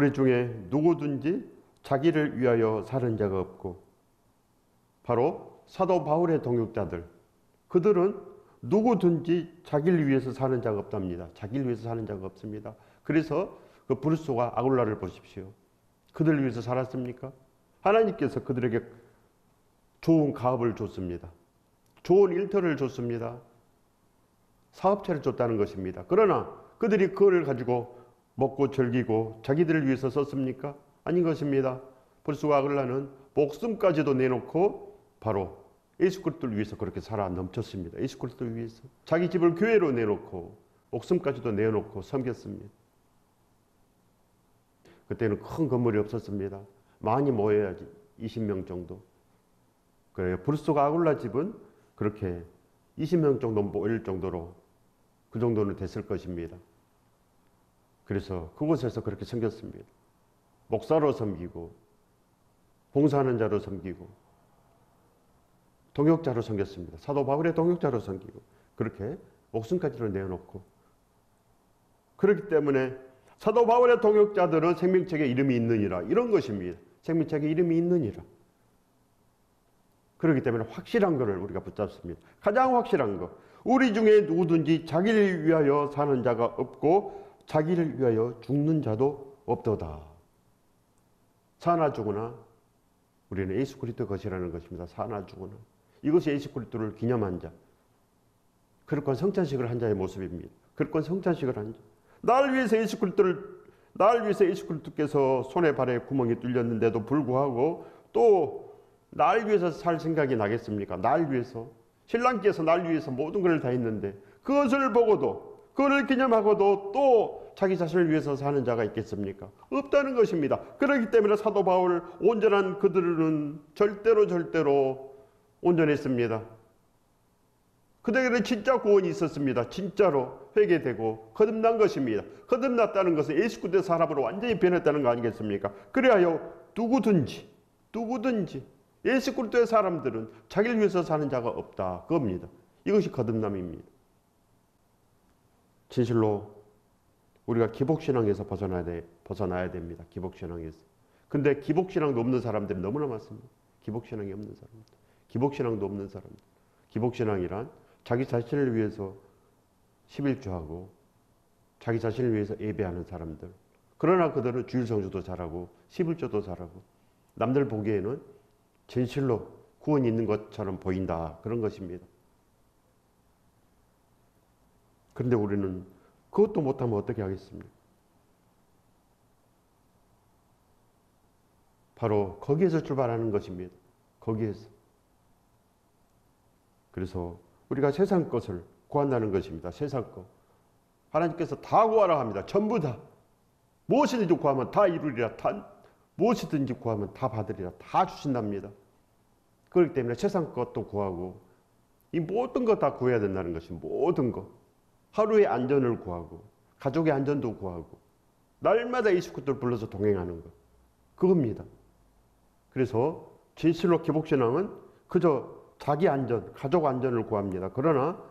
우리 중에 누구든지 자기를 위하여 사는 자가 없고, 바로 사도 바울의 동역자들, 그들은 누구든지 자기를 위해서 사는 자가 없답니다. 자기를 위해서 사는 자가 없습니다. 그래서 그 브루스와 아굴라를 보십시오. 그들을 위해서 살았습니까? 하나님께서 그들에게 좋은 가업을 줬습니다. 좋은 일터를 줬습니다. 사업체를 줬다는 것입니다. 그러나 그들이 그걸 가지고 먹고 즐기고 자기들을 위해서 썼습니까? 아닌 것입니다. 브루스와 아굴라는 목숨까지도 내놓고 바로 예수 그리스도를 위해서 그렇게 살아 넘쳤습니다. 예수 그리스도를 위해서 자기 집을 교회로 내놓고 목숨까지도 내놓고 섬겼습니다. 그때는 큰 건물이 없었습니다. 많이 모여야지 20명 정도. 그래요. 브루스와 아굴라 집은 그렇게 20명 정도 모일 정도로 그 정도는 됐을 것입니다. 그래서 그곳에서 그렇게 섬겼습니다. 목사로 섬기고 봉사하는 자로 섬기고 동역자로 섬겼습니다. 사도 바울의 동역자로 섬기고 그렇게 목숨까지도 내어놓고, 그렇기 때문에 사도 바울의 동역자들은 생명책에 이름이 있느니라, 이런 것입니다. 생명책에 이름이 있느니라. 그렇기 때문에 확실한 것을 우리가 붙잡습니다. 가장 확실한 것, 우리 중에 누구든지 자기를 위하여 사는 자가 없고 자기를 위하여 죽는 자도 없도다. 사나 죽으나 우리는 예수 그리스도 것이라는 것입니다. 사나 죽으나. 이것이 예수 그리스도를 기념한 자, 그릇건 성찬식을 한 자의 모습입니다. 그릇건 성찬식을 한 자. 나를 위해서 예수 그리스도께서 손에 발에 구멍이 뚫렸는데도 불구하고 또 날 위해서 살 생각이 나겠습니까? 날 위해서. 신랑께서 날 위해서 모든 것을 다 했는데 그것을 보고도, 그것을 기념하고도 또 자기 자신을 위해서 사는 자가 있겠습니까? 없다는 것입니다. 그렇기 때문에 사도 바울, 온전한 그들은 절대로 온전했습니다. 그들에게는 진짜 구원이 있었습니다. 진짜로 회개되고 거듭난 것입니다. 거듭났다는 것은 예수 그리스도의 사람으로 완전히 변했다는 거 아니겠습니까? 그래야 누구든지 예수 그리스도의 사람들은 자기를 위해서 사는 자가 없다, 그겁니다. 이것이 거듭남입니다. 진실로 우리가 기복신앙에서 벗어나야 됩니다. 기복신앙에서. 근데 기복신앙도 없는 사람들이 너무나 많습니다. 기복신앙이 없는 사람들. 기복신앙도 없는 사람들. 기복신앙이란 자기 자신을 위해서 11조하고 자기 자신을 위해서 예배하는 사람들. 그러나 그들은 주일 성수도 잘하고 11조도 잘하고 남들 보기에는 진실로 구원이 있는 것처럼 보인다, 그런 것입니다. 그런데 우리는 그것도 못하면 어떻게 하겠습니까? 바로 거기에서 출발하는 것입니다. 거기에서. 그래서 우리가 세상 것을 구한다는 것입니다. 세상 것. 하나님께서 다 구하라 합니다. 전부 다. 무엇이든지 구하면 다 이루리라. 무엇이든지 구하면 다 받으리라. 다 주신답니다. 그렇기 때문에 세상 것도 구하고 이 모든 것 다 구해야 된다는 것이, 모든 것. 하루의 안전을 구하고 가족의 안전도 구하고 날마다 예수 그리스도를 불러서 동행하는 것. 그겁니다. 그래서 진실로 기복신앙은 그저 자기 안전, 가족 안전을 구합니다. 그러나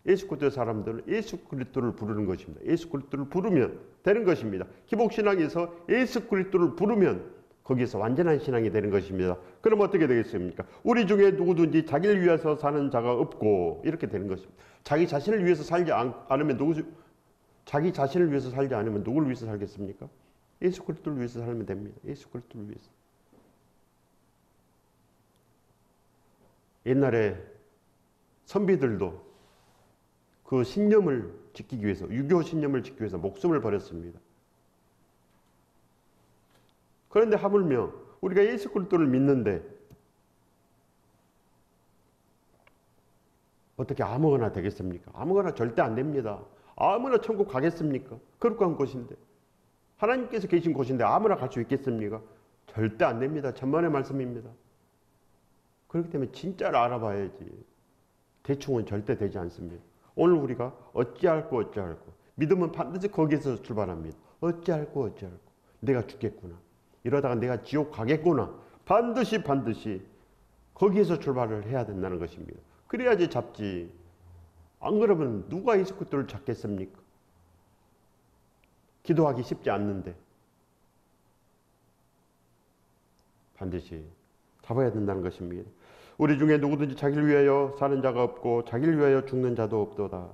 예수 그리스도의 사람들은 예수 그리스도를 부르는 것입니다. 예수 그리스도를 부르면 되는 것입니다. 기복신앙에서 예수 그리스도를 부르면 거기에서 완전한 신앙이 되는 것입니다. 그럼 어떻게 되겠습니까? 우리 중에 누구든지 자기를 위해서 사는 자가 없고, 이렇게 되는 것입니다. 자기 자신을 위해서 살지 않으면 자기 자신을 위해서 살지 않으면 누구를 위해서 살겠습니까? 예수 그리스도를 위해서 살면 됩니다. 예수 그리스도를 위해서. 옛날에 선비들도 그 신념을 지키기 위해서, 유교 신념을 지키기 위해서 목숨을 버렸습니다. 그런데 하물며 우리가 예수 그리스도를 믿는데 어떻게 아무거나 되겠습니까? 아무거나 절대 안 됩니다. 아무나 천국 가겠습니까? 거룩한 곳인데, 하나님께서 계신 곳인데 아무나 갈 수 있겠습니까? 절대 안 됩니다. 천만의 말씀입니다. 그렇기 때문에 진짜를 알아봐야지. 대충은 절대 되지 않습니다. 오늘 우리가 어찌할꼬 믿음은 반드시 거기에서 출발합니다. 어찌할꼬 내가 죽겠구나, 이러다가 내가 지옥 가겠구나, 반드시 거기에서 출발을 해야 된다는 것입니다. 그래야지 잡지. 안 그러면 누가 예수 그리스도를 찾겠습니까? 기도하기 쉽지 않는데, 반드시 잡아야 된다는 것입니다. 우리 중에 누구든지 자기를 위하여 사는 자가 없고 자기를 위하여 죽는 자도 없도다.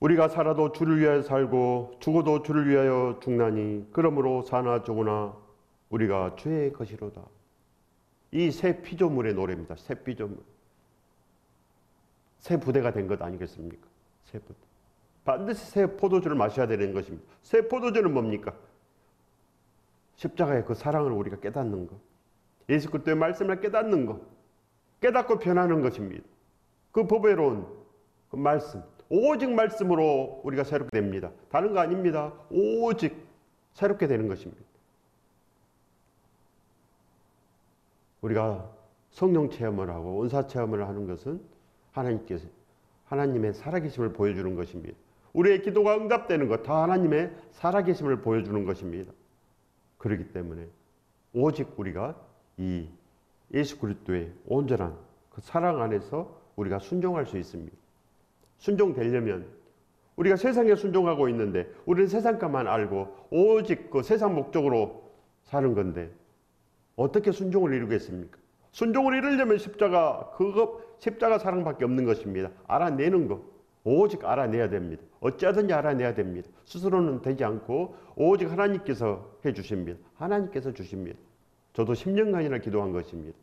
우리가 살아도 주를 위하여 살고 죽어도 주를 위하여 죽나니 그러므로 사나 죽으나 우리가 주의 것이로다. 이 새 피조물의 노래입니다. 새 피조물. 새 부대가 된 것 아니겠습니까? 새 부대. 반드시 새 포도주를 마셔야 되는 것입니다. 새 포도주는 뭡니까? 십자가의 그 사랑을 우리가 깨닫는 것. 예수 그리스도의 말씀을 깨닫는 것. 깨닫고 변하는 것입니다. 그 법외로운 그 말씀. 오직 말씀으로 우리가 새롭게 됩니다. 다른 거 아닙니다. 오직 새롭게 되는 것입니다. 우리가 성령 체험을 하고 은사 체험을 하는 것은 하나님께서 하나님의 살아계심을 보여주는 것입니다. 우리의 기도가 응답되는 것 다 하나님의 살아계심을 보여주는 것입니다. 그렇기 때문에 오직 우리가 이 예수 그리스도의 온전한 그 사랑 안에서 우리가 순종할 수 있습니다. 순종되려면 우리가 세상에 순종하고 있는데 우리는 세상 것만 알고 오직 그 세상 목적으로 사는 건데 어떻게 순종을 이루겠습니까? 순종을 이루려면 십자가 사랑밖에 없는 것입니다. 알아내는 것. 오직 알아내야 됩니다. 어찌하든지 알아내야 됩니다. 스스로는 되지 않고 오직 하나님께서 해 주십니다. 하나님께서 주십니다. 저도 10년간이나 기도한 것입니다.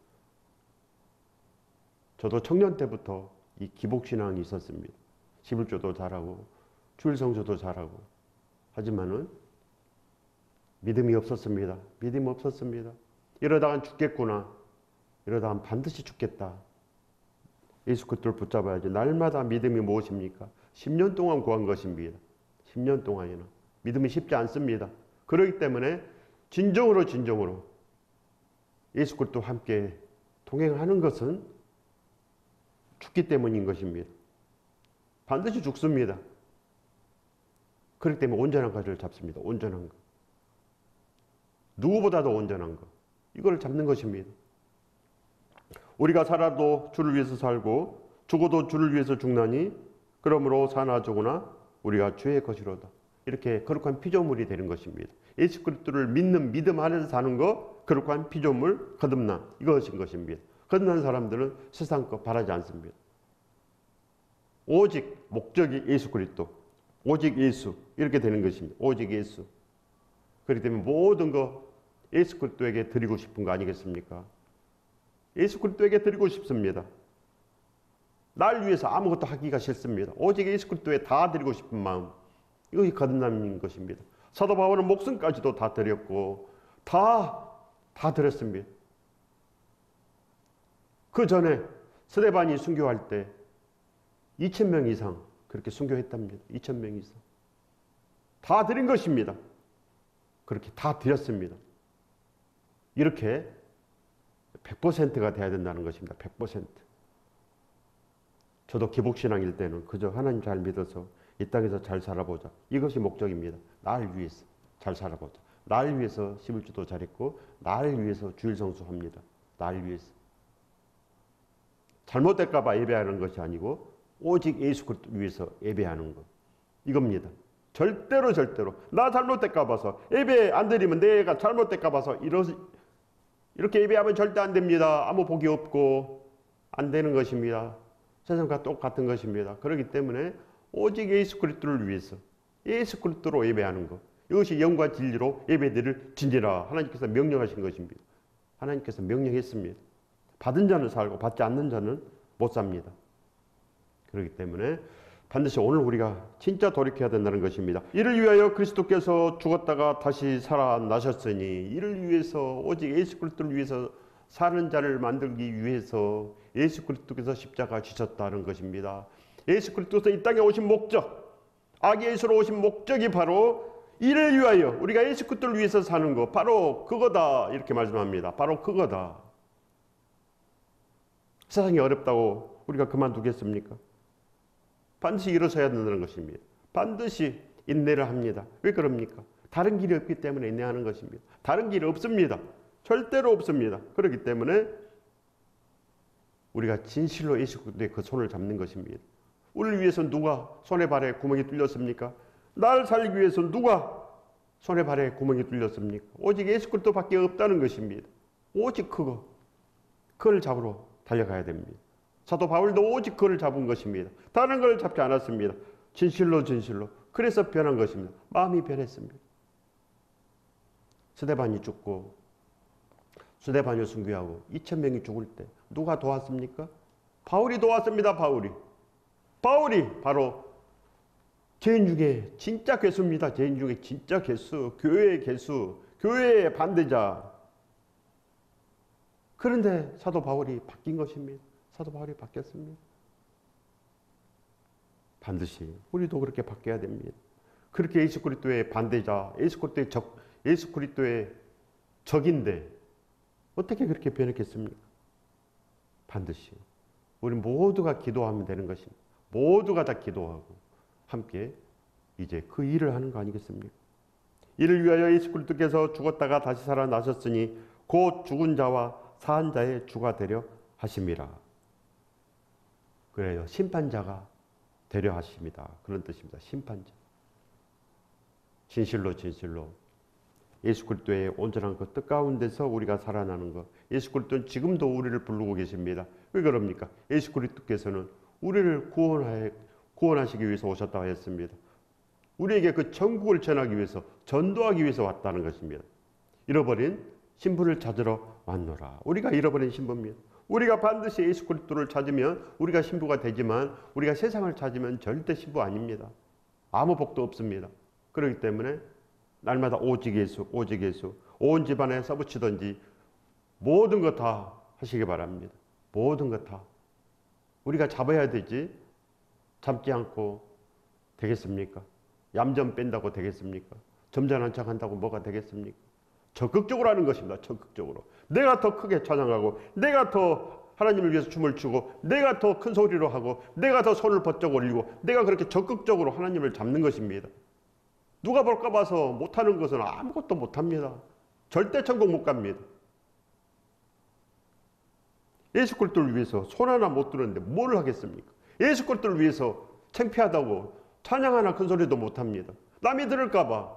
저도 청년 때부터 이 기복신앙이 있었습니다. 11조도 잘하고 주일성조도 잘하고 하지만은 믿음이 없었습니다. 믿음이 없었습니다. 이러다간 죽겠구나. 이러다간 반드시 죽겠다. 예수 그리스도를 붙잡아야지. 날마다 믿음이 무엇입니까? 10년 동안 구한 것입니다. 10년 동안이나. 믿음이 쉽지 않습니다. 그렇기 때문에 진정으로 예수 그리스도와 함께 동행하는 것은 죽기 때문인 것입니다. 반드시 죽습니다. 그렇기 때문에 온전한 것을 잡습니다. 온전한 것. 누구보다도 온전한 것. 이걸 잡는 것입니다. 우리가 살아도 주를 위해서 살고 죽어도 주를 위해서 죽나니 그러므로 사나 죽으나 우리가 주의 것이로다. 이렇게 거룩한 피조물이 되는 것입니다. 예수 그리스도를 믿는 믿음 안에서 사는 것, 거룩한 피조물, 거듭남 이것인 것입니다. 거듭난 사람들은 세상 것 바라지 않습니다. 오직 목적이 예수 그리스도, 오직 예수 이렇게 되는 것입니다. 오직 예수. 그렇기 때문에 모든 거 예수 그리스도에게 드리고 싶은 거 아니겠습니까? 예수 그리스도에게 드리고 싶습니다. 날 위해서 아무것도 하기가 싫습니다. 오직 예수 그리스도에 다 드리고 싶은 마음. 이것이 거듭남인 것입니다. 사도 바울은 목숨까지도 다 드렸고 다 드렸습니다. 그 전에 스데반이 순교할 때 2,000명 이상 그렇게 순교했답니다. 2,000명 이상. 다 드린 것입니다. 그렇게 다 드렸습니다. 이렇게 100%가 돼야 된다는 것입니다. 100%. 저도 기복신앙일 때는 그저 하나님 잘 믿어서 이 땅에서 잘 살아보자. 이것이 목적입니다. 날 위해서 잘 살아보자. 날 위해서 11주도 잘했고 날 위해서 주일성수합니다. 날 위해서. 잘못될까 봐 예배하는 것이 아니고 오직 예수 그리스도 위해서 예배하는 것. 이겁니다. 절대로 나 잘못될까 봐서 예배 안 드리면 내가 잘못될까 봐서 이렇게 예배하면 절대 안 됩니다. 아무 복이 없고 안 되는 것입니다. 세상과 똑같은 것입니다. 그렇기 때문에 오직 예수 그리스도를 위해서 예수 그리스도로 예배하는 것. 이것이 영과 진리로 예배드릴 진리라 하나님께서 명령하신 것입니다. 하나님께서 명령했습니다. 받은 자는 살고 받지 않는 자는 못 삽니다. 그렇기 때문에 반드시 오늘 우리가 진짜 돌이켜야 된다는 것입니다. 이를 위하여 그리스도께서 죽었다가 다시 살아나셨으니 이를 위해서 오직 예수 그리스도를 위해서 사는 자를 만들기 위해서 예수 그리스도께서 십자가 지셨다는 것입니다. 예수 그리스도께서 이 땅에 오신 목적, 악의 예수로 오신 목적이 바로 이를 위하여 우리가 예수 그리스도를 위해서 사는 것, 바로 그거다 이렇게 말씀합니다. 바로 그거다. 세상이 어렵다고 우리가 그만두겠습니까? 반드시 일어서야 된다는 것입니다. 반드시 인내를 합니다. 왜 그럽니까? 다른 길이 없기 때문에 인내하는 것입니다. 다른 길이 없습니다. 절대로 없습니다. 그렇기 때문에 우리가 진실로 예수 그리스도의 그 손을 잡는 것입니다. 우리를 위해서 누가 손에 발에 구멍이 뚫렸습니까? 날 살기 위해서 누가 손에 발에 구멍이 뚫렸습니까? 오직 예수 그리스도밖에 없다는 것입니다. 오직 그걸 잡으러 달려가야 됩니다. 사도 바울도 오직 그걸 잡은 것입니다. 다른 걸 잡지 않았습니다. 진실로 그래서 변한 것입니다. 마음이 변했습니다. 스데반이 죽고 스데반이 순교하고 2,000명이 죽을 때 누가 도왔습니까? 바울이 도왔습니다. 바울이 바로 죄인 중에 진짜 괴수입니다. 죄인 중에 진짜 괴수, 교회의 괴수, 교회의 반대자. 그런데 사도 바울이 바뀐 것입니다. 사도 바울이 바뀌었습니다. 반드시 우리도 그렇게 바뀌어야 됩니다. 그렇게 예수 그리스도의 반대자, 예수 그리스도의 적, 예수 그리스도의 적인데 어떻게 그렇게 변했겠습니까? 반드시 우리 모두가 기도하면 되는 것입니다. 모두가 다 기도하고 함께 이제 그 일을 하는 거 아니겠습니까? 이를 위하여 예수 그리스도께서 죽었다가 다시 살아나셨으니 곧 죽은 자와 사한 자의 주가 되려 하심이라. 그래요. 심판자가 되려 하십니다. 그런 뜻입니다. 심판자. 진실로 예수 그리스도의 온전한 그 뜻 가운데서 우리가 살아나는 것. 예수 그리스도는 지금도 우리를 부르고 계십니다. 왜 그럽니까? 예수 그리스도께서는 우리를 구원하시기 위해서 오셨다고 했습니다. 우리에게 그 천국을 전하기 위해서, 전도하기 위해서 왔다는 것입니다. 잃어버린 신부를 찾으러 왔노라. 우리가 잃어버린 신부입니다. 우리가 반드시 예수 그리스도를 찾으면 우리가 신부가 되지만 우리가 세상을 찾으면 절대 신부 아닙니다. 아무 복도 없습니다. 그렇기 때문에 날마다 오직 예수, 온 집안에 써붙이든지 모든 것 다 하시기 바랍니다. 모든 것 다. 우리가 잡아야 되지. 잡지 않고 되겠습니까? 얌전 뺀다고 되겠습니까? 점잖은 척 한다고 뭐가 되겠습니까? 적극적으로 하는 것입니다. 적극적으로. 내가 더 크게 찬양하고, 내가 더 하나님을 위해서 춤을 추고, 내가 더 큰 소리로 하고, 내가 더 손을 번쩍 올리고, 내가 그렇게 적극적으로 하나님을 잡는 것입니다. 누가 볼까 봐서 못하는 것은 아무것도 못합니다. 절대 천국 못 갑니다. 예수 그리스도를 위해서 손 하나 못 드는데 뭘 하겠습니까? 예수 그리스도를 위해서 창피하다고 찬양 하나 큰 소리도 못합니다. 남이 들을까 봐.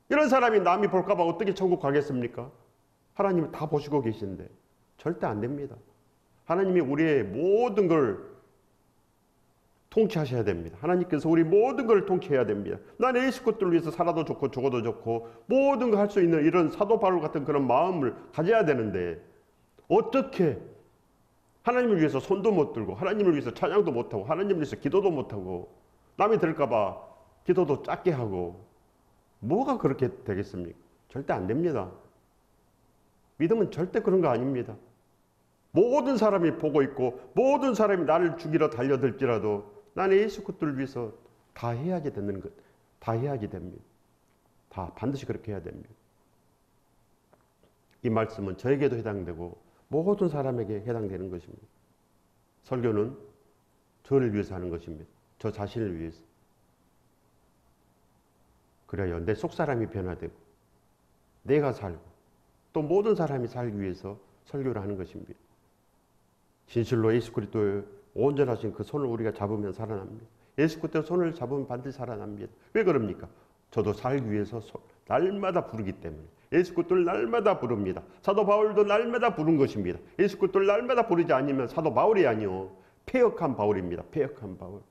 이런 사람이 남이 볼까 봐 어떻게 천국 가겠습니까? 하나님이 다 보시고 계신데 절대 안 됩니다. 하나님이 우리의 모든 걸 통치하셔야 됩니다. 하나님께서 우리 모든 걸 통치해야 됩니다. 난 예수 그리스도를 위해서 살아도 좋고 죽어도 좋고 모든 걸 할 수 있는 이런 사도 바울 같은 그런 마음을 가져야 되는데 어떻게 하나님을 위해서 손도 못 들고 하나님을 위해서 찬양도 못하고 하나님을 위해서 기도도 못하고 남이 들을까 봐 기도도 작게 하고 뭐가 그렇게 되겠습니까? 절대 안 됩니다. 믿음은 절대 그런 거 아닙니다. 모든 사람이 보고 있고 모든 사람이 나를 죽이러 달려들지라도 나는 예수 그리스도를 위해서 다 해야지 되는 것, 다 해야지 됩니다. 다 반드시 그렇게 해야 됩니다. 이 말씀은 저에게도 해당되고 모든 사람에게 해당되는 것입니다. 설교는 저를 위해서 하는 것입니다. 저 자신을 위해서. 그래야 내 속사람이 변화되고 내가 살고 또 모든 사람이 살기 위해서 설교를 하는 것입니다. 진실로 예수 그리스도의 온전하신 그 손을 우리가 잡으면 살아납니다. 예수 그리스도의 손을 잡으면 반드시 살아납니다. 왜 그럽니까? 저도 살기 위해서 날마다 부르기 때문에 예수 그리스도를 날마다 부릅니다. 사도 바울도 날마다 부른 것입니다. 예수 그리스도를 날마다 부르지 않으면 사도 바울이 아니요 패역한 바울입니다. 패역한 바울.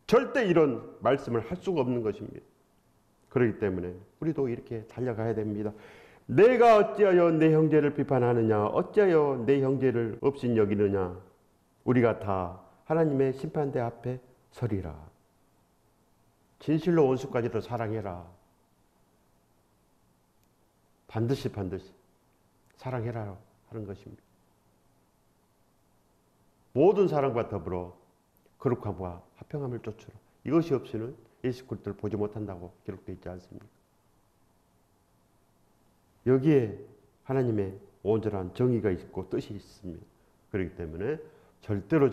절대 이런 말씀을 할 수가 없는 것입니다. 그렇기 때문에 우리도 이렇게 달려가야 됩니다. 내가 어찌하여 내 형제를 비판하느냐? 어찌하여 내 형제를 업신 여기느냐? 우리가 다 하나님의 심판대 앞에 서리라. 진실로 원수까지도 사랑해라. 반드시 사랑해라 하는 것입니다. 모든 사랑과 더불어 거룩함과 화평함을 쫓으라. 이것이 없이는 예수 그리스도를 보지 못한다고 기록되어 있지 않습니까? 여기에 하나님의 온전한 정의가 있고 뜻이 있습니다. 그렇기 때문에 절대로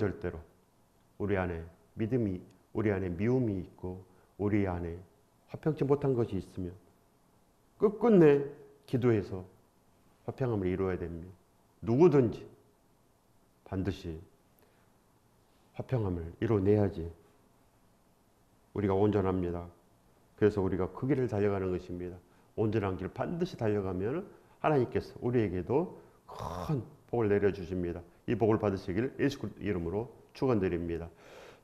우리 안에 믿음이, 우리 안에 미움이 있고 우리 안에 화평치 못한 것이 있으면 끝끝내 기도해서 화평함을 이루어야 됩니다. 누구든지 반드시 화평함을 이뤄내야지 우리가 온전합니다. 그래서 우리가 그 길을 달려가는 것입니다. 온전한 길 반드시 달려가면 하나님께서 우리에게도 큰 복을 내려주십니다. 이 복을 받으시길 예수 그리스도 이름으로 축원드립니다.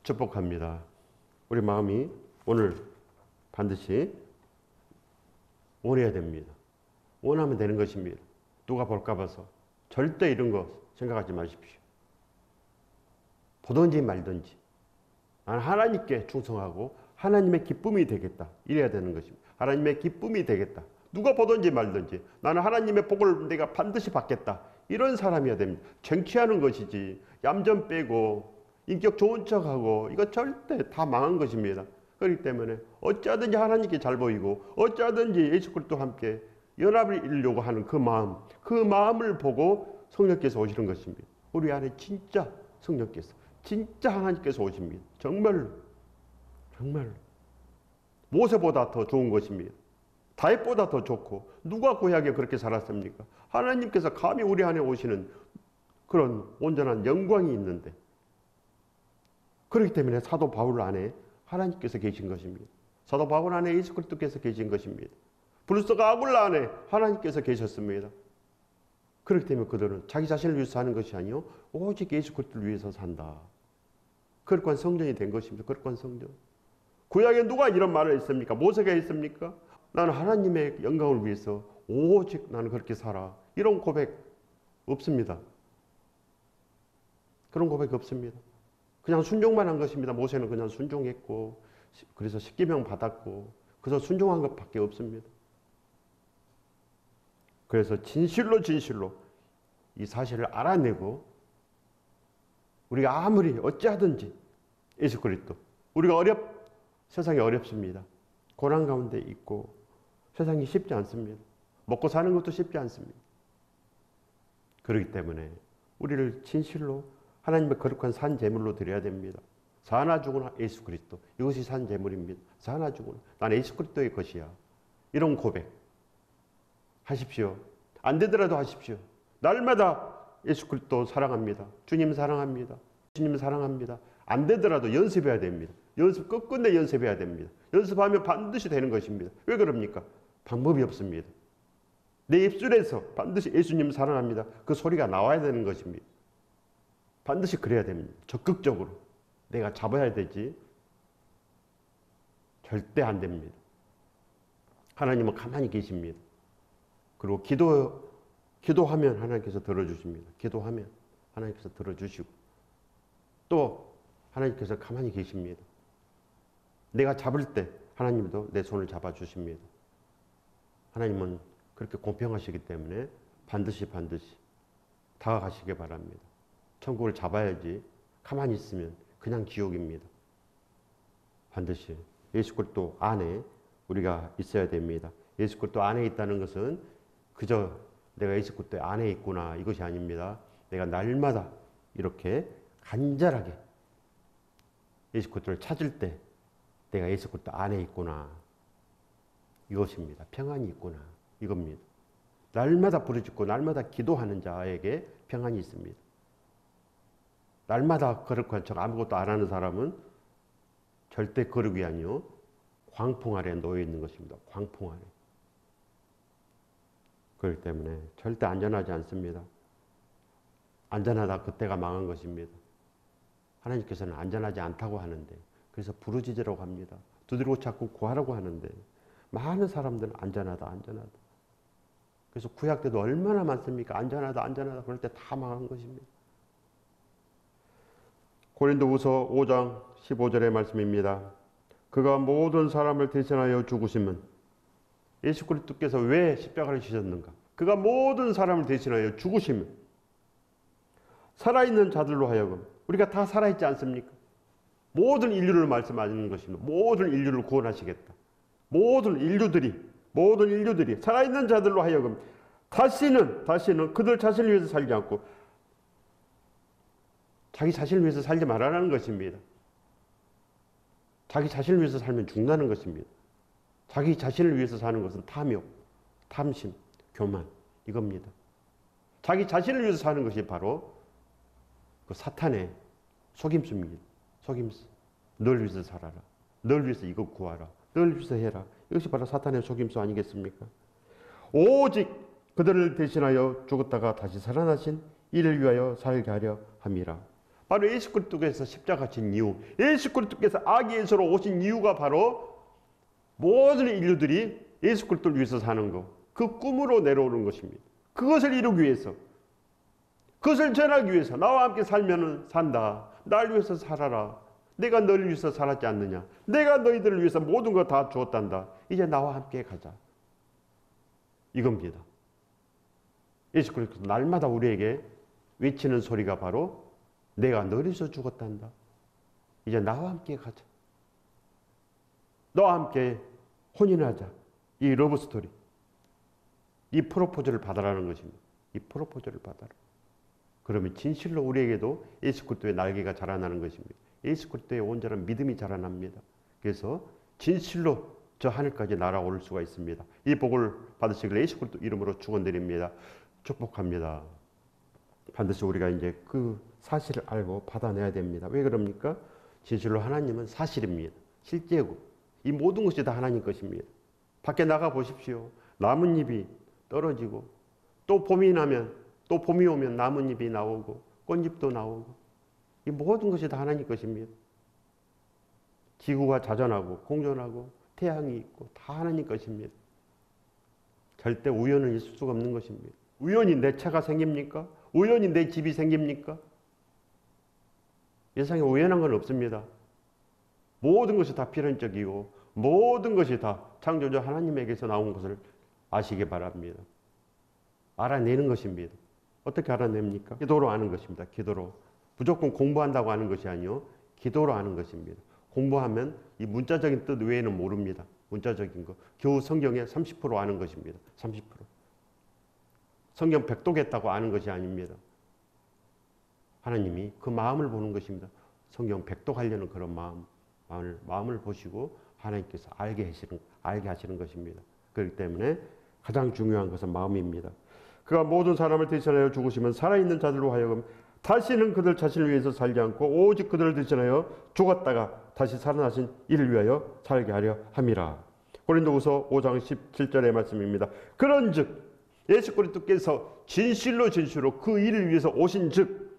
축복합니다. 우리 마음이 오늘 반드시 원해야 됩니다. 원하면 되는 것입니다. 누가 볼까 봐서 절대 이런 거 생각하지 마십시오. 보든지 말든지 나는 하나님께 충성하고 하나님의 기쁨이 되겠다. 이래야 되는 것입니다. 하나님의 기쁨이 되겠다. 누가 보든지 말든지 나는 하나님의 복을 내가 반드시 받겠다. 이런 사람이어야 됩니다. 쟁취하는 것이지 얌전 빼고 인격 좋은 척하고 이거 절대 다 망한 것입니다. 그렇기 때문에 어찌하든지 하나님께 잘 보이고 어찌하든지 예수 그리스도와 함께 연합을 이루려고 하는 그 마음을 보고 성령께서 오시는 것입니다. 우리 안에 진짜 성령께서 진짜 하나님께서 오십니다. 정말로 모세보다 더 좋은 것입니다. 다윗보다 더 좋고 누가 구약에 그렇게 살았습니까? 하나님께서 감히 우리 안에 오시는 그런 온전한 영광이 있는데 그렇기 때문에 사도 바울 안에 하나님께서 계신 것입니다. 사도 바울 안에 예수 그리스도께서 계신 것입니다. 브루스가 아굴라 안에 하나님께서 계셨습니다. 그렇기 때문에 그들은 자기 자신을 위해서 사는 것이 아니요 오직 예수 그리스도를 위해서 산다. 거룩한 성전이 된 것입니다. 거룩한 성전. 구약에 누가 이런 말을 했습니까? 모세가 했습니까? 나는 하나님의 영광을 위해서 오직 나는 그렇게 살아. 이런 고백 없습니다. 그런 고백이 없습니다. 그냥 순종만 한 것입니다. 모세는 그냥 순종했고 그래서 십계명 받았고 그래서 순종한 것밖에 없습니다. 그래서 진실로 이 사실을 알아내고 우리가 아무리 어찌하든지 예수 그리스도 우리가 세상이 어렵습니다. 고난 가운데 있고 세상이 쉽지 않습니다. 먹고 사는 것도 쉽지 않습니다. 그렇기 때문에 우리를 진실로 하나님의 거룩한 산 제물로 드려야 됩니다. 사나 죽으나 예수 그리스도 이것이 산 제물입니다. 사나 죽으나 나는 예수 그리스도의 것이야. 이런 고백 하십시오. 안 되더라도 하십시오. 날마다 예수 그리스도 사랑합니다. 주님 사랑합니다. 주님 사랑합니다. 안 되더라도 연습해야 됩니다. 끝끝내 연습해야 됩니다. 연습하면 반드시 되는 것입니다. 왜 그럽니까? 방법이 없습니다. 내 입술에서 반드시 예수님 사랑합니다. 그 소리가 나와야 되는 것입니다. 반드시 그래야 됩니다. 적극적으로 내가 잡아야 되지 절대 안 됩니다. 하나님은 가만히 계십니다. 그리고 기도하면 하나님께서 들어주십니다. 기도하면 하나님께서 들어주시고 또 하나님께서 가만히 계십니다. 내가 잡을 때 하나님도 내 손을 잡아주십니다. 하나님은 그렇게 공평하시기 때문에 반드시 다가가시기 바랍니다. 천국을 잡아야지 가만히 있으면 그냥 지옥입니다. 반드시 예수 그리스도 안에 우리가 있어야 됩니다. 예수 그리스도 안에 있다는 것은 그저 내가 예수 그리스도 안에 있구나 이것이 아닙니다. 내가 날마다 이렇게 간절하게 예수 그리스도를 찾을 때 내가 예수 그리스도 안에 있구나 이것입니다. 평안이 있구나 이겁니다. 날마다 부르짖고 날마다 기도하는 자에게 평안이 있습니다. 날마다 거룩한 척 아무것도 안 하는 사람은 절대 거룩이 아니요 광풍 아래 놓여 있는 것입니다. 광풍 아래. 그렇기 때문에 절대 안전하지 않습니다. 안전하다 그때가 망한 것입니다. 하나님께서는 안전하지 않다고 하는데 그래서 부르짖으라고 합니다. 두드리고 찾고 구하라고 하는데 많은 사람들은 안전하다. 그래서 구약 때도 얼마나 많습니까? 안전하다. 그럴 때 다 망한 것입니다. 고린도후서 5장 15절의 말씀입니다. 그가 모든 사람을 대신하여 죽으심은 예수 그리스도께서 왜 십자가를 지셨는가? 그가 모든 사람을 대신하여 죽으심은 살아있는 자들로 하여금 우리가 다 살아있지 않습니까? 모든 인류를 말씀하시는 것입니다. 모든 인류를 구원하시겠다. 모든 인류들이 살아있는 자들로 하여금 다시는 그들 자신을 위해서 살지 않고 자기 자신을 위해서 살지 말라는 것입니다. 자기 자신을 위해서 살면 죽는다는 것입니다. 자기 자신을 위해서 사는 것은 탐욕, 탐심, 교만 이겁니다. 자기 자신을 위해서 사는 것이 바로 그 사탄의 속임수입니다. 속임수. 널 위해서 살아라. 널 위해서 이거 구하라. 널 위해서 해라. 이것이 바로 사탄의 속임수 아니겠습니까? 오직 그들을 대신하여 죽었다가 다시 살아나신 이를 위하여 살게 하려 함이라. 바로 예수 그리스도께서 십자가 진 이유, 예수 그리스도께서 악에서로 오신 이유가 바로 모든 인류들이 예수 그리스도를 위해서 사는 것, 그 꿈으로 내려오는 것입니다. 그것을 이루기 위해서, 그것을 전하기 위해서 나와 함께 살면 산다. 날 위해서 살아라. 내가 너를 위해서 살았지 않느냐. 내가 너희들을 위해서 모든 것 다 주었단다. 이제 나와 함께 가자. 이겁니다. 예수 그리스도 날마다 우리에게 외치는 소리가 바로 내가 너를 위해서 죽었단다. 이제 나와 함께 가자. 너와 함께 혼인하자. 이 러브 스토리. 이 프로포즈를 받아라는 것입니다. 이 프로포즈를 받아라. 그러면 진실로 우리에게도 예수 그리스도의 날개가 자라나는 것입니다. 예수 그리스도의 온전한 믿음이 자라납니다. 그래서 진실로 저 하늘까지 날아올 수가 있습니다. 이 복을 받으시길 예수 그리스도 이름으로 축원드립니다. 축복합니다. 반드시 우리가 이제 그 사실을 알고 받아내야 됩니다. 왜 그럽니까? 진실로 하나님은 사실입니다. 실제고 이 모든 것이 다 하나님 것입니다. 밖에 나가 보십시오. 나뭇잎이 떨어지고 또 봄이 나면 또 봄이 오면 나뭇잎이 나오고 꽃잎도 나오고 이 모든 것이 다 하나님 것입니다. 지구가 자전하고 공전하고 태양이 있고 다 하나님 것입니다. 절대 우연은 있을 수가 없는 것입니다. 우연히 내 차가 생깁니까? 우연히 내 집이 생깁니까? 이 세상에 우연한 건 없습니다. 모든 것이 다 필연적이고 모든 것이 다 창조주 하나님에게서 나온 것을 아시기 바랍니다. 알아내는 것입니다. 어떻게 알아냅니까? 기도로 아는 것입니다. 기도로. 무조건 공부한다고 아는 것이 아니요. 기도로 아는 것입니다. 공부하면 이 문자적인 뜻 외에는 모릅니다. 문자적인 거. 겨우 성경의 30% 아는 것입니다. 30%. 성경 100독했다고 아는 것이 아닙니다. 하나님이 그 마음을 보는 것입니다. 성경 100독하려는 그런 마음을 보시고 하나님께서 알게 하시는 것입니다. 그렇기 때문에 가장 중요한 것은 마음입니다. 그가 모든 사람을 대신하여 죽으시면 살아있는 자들로 하여금 다시는 그들 자신을 위해서 살지 않고 오직 그들을 대신하여 죽었다가 다시 살아나신 이를 위하여 살게 하려 함이라. 고린도후서 5장 17절의 말씀입니다. 그런즉 예수 그리스도께서 진실로 그 일을 위해서 오신즉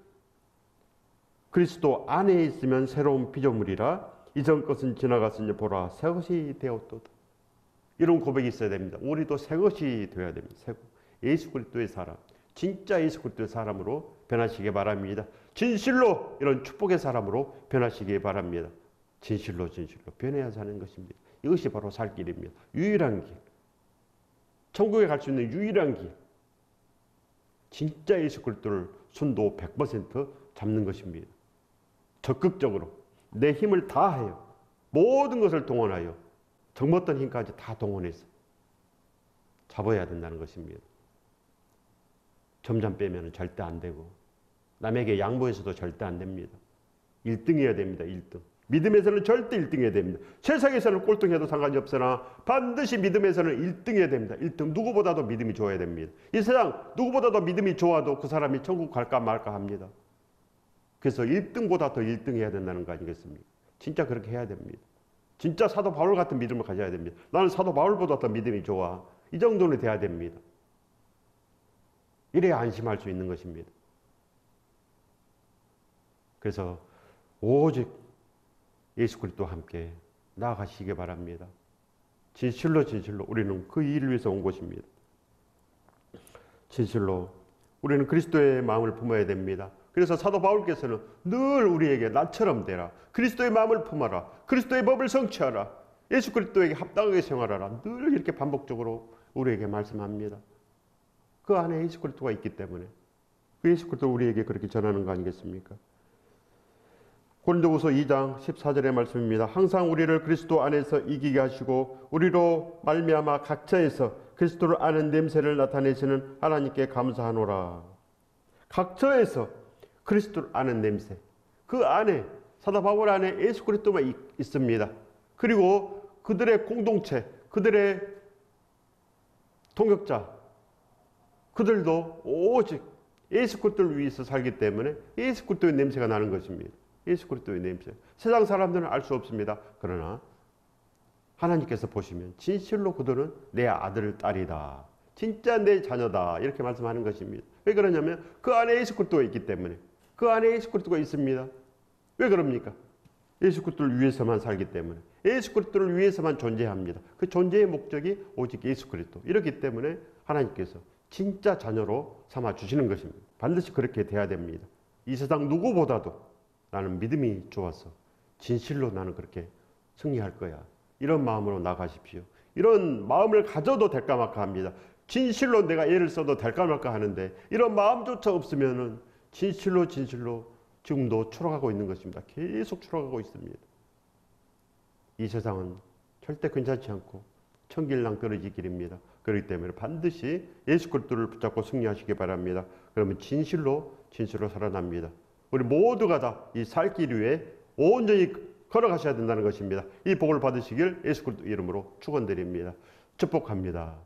그리스도 안에 있으면 새로운 피조물이라 이전 것은 지나갔으니 보라 새 것이 되었도다. 이런 고백이 있어야 됩니다. 우리도 새 것이 되어야 됩니다. 새 것. 예수 그리스도의 사람, 진짜 예수 그리스도의 사람으로 변하시기 바랍니다. 진실로 이런 축복의 사람으로 변하시기 바랍니다. 진실로 변해야 사는 것입니다. 이것이 바로 살 길입니다. 유일한 길. 천국에 갈 수 있는 유일한 길. 진짜 예수 그리스도를 순도 100% 잡는 것입니다. 적극적으로 내 힘을 다하여 모든 것을 동원하여 정말 힘까지 다 동원해서 잡아야 된다는 것입니다. 점점 빼면 절대 안 되고 남에게 양보해서도 절대 안 됩니다. 1등해야 됩니다. 1등. 믿음에서는 절대 1등해야 됩니다. 세상에서는 꼴등해도 상관이 없으나 반드시 믿음에서는 1등해야 됩니다. 1등. 누구보다도 믿음이 좋아야 됩니다. 이 세상 누구보다도 믿음이 좋아도 그 사람이 천국 갈까 말까 합니다. 그래서 1등보다 더 1등해야 된다는 거 아니겠습니까? 진짜 그렇게 해야 됩니다. 진짜 사도 바울 같은 믿음을 가져야 됩니다. 나는 사도 바울보다 더 믿음이 좋아. 이 정도는 돼야 됩니다. 이래야 안심할 수 있는 것입니다. 그래서 오직 예수 그리스도와 함께 나아가시기 바랍니다. 진실로 우리는 그 일을 위해서 온 것입니다. 진실로 우리는 그리스도의 마음을 품어야 됩니다. 그래서 사도 바울께서는 늘 우리에게 나처럼 되라. 그리스도의 마음을 품어라. 그리스도의 법을 성취하라. 예수 그리스도에게 합당하게 생활하라. 늘 이렇게 반복적으로 우리에게 말씀합니다. 그 안에 예수 그리스도가 있기 때문에 그 예수 그리스도 우리에게 그렇게 전하는 거 아니겠습니까? 고린도후서 2장 14절의 말씀입니다. 항상 우리를 그리스도 안에서 이기게 하시고 우리로 말미암아 각처에서 그리스도를 아는 냄새를 나타내시는 하나님께 감사하노라. 각처에서 그리스도를 아는 냄새. 그 안에 사도 바울 안에 예수 그리스도만 있습니다. 그리고 그들의 공동체, 그들의 동역자, 그들도 오직 예수 그리스도를 위해서 살기 때문에 예수 그리스도의 냄새가 나는 것입니다. 예수 그리스도의 냄새. 세상 사람들은 알 수 없습니다. 그러나 하나님께서 보시면 진실로 그들은 내 아들, 딸이다. 진짜 내 자녀다. 이렇게 말씀하는 것입니다. 왜 그러냐면 그 안에 예수 그리스도가 있기 때문에. 그 안에 예수 그리스도가 있습니다. 왜 그럽니까? 예수 그리스도를 위해서만 살기 때문에. 예수 그리스도를 위해서만 존재합니다. 그 존재의 목적이 오직 예수 그리스도. 이렇기 때문에 하나님께서 진짜 자녀로 삼아 주시는 것입니다. 반드시 그렇게 돼야 됩니다. 이 세상 누구보다도 나는 믿음이 좋아서 진실로 나는 그렇게 승리할 거야. 이런 마음으로 나가십시오. 이런 마음을 가져도 될까 말까 합니다. 진실로 내가 애를 써도 될까 말까 하는데 이런 마음조차 없으면은 진실로 지금도 추락하고 있는 것입니다. 계속 추락하고 있습니다. 이 세상은 절대 괜찮지 않고 천길랑 떨어질 길입니다. 그렇기 때문에 반드시 예수 그리스도를 붙잡고 승리하시기 바랍니다. 그러면 진실로 살아납니다. 우리 모두가 다 이 살 길 위에 온전히 걸어가셔야 된다는 것입니다. 이 복을 받으시길 예수 그리스도 이름으로 축원드립니다. 축복합니다.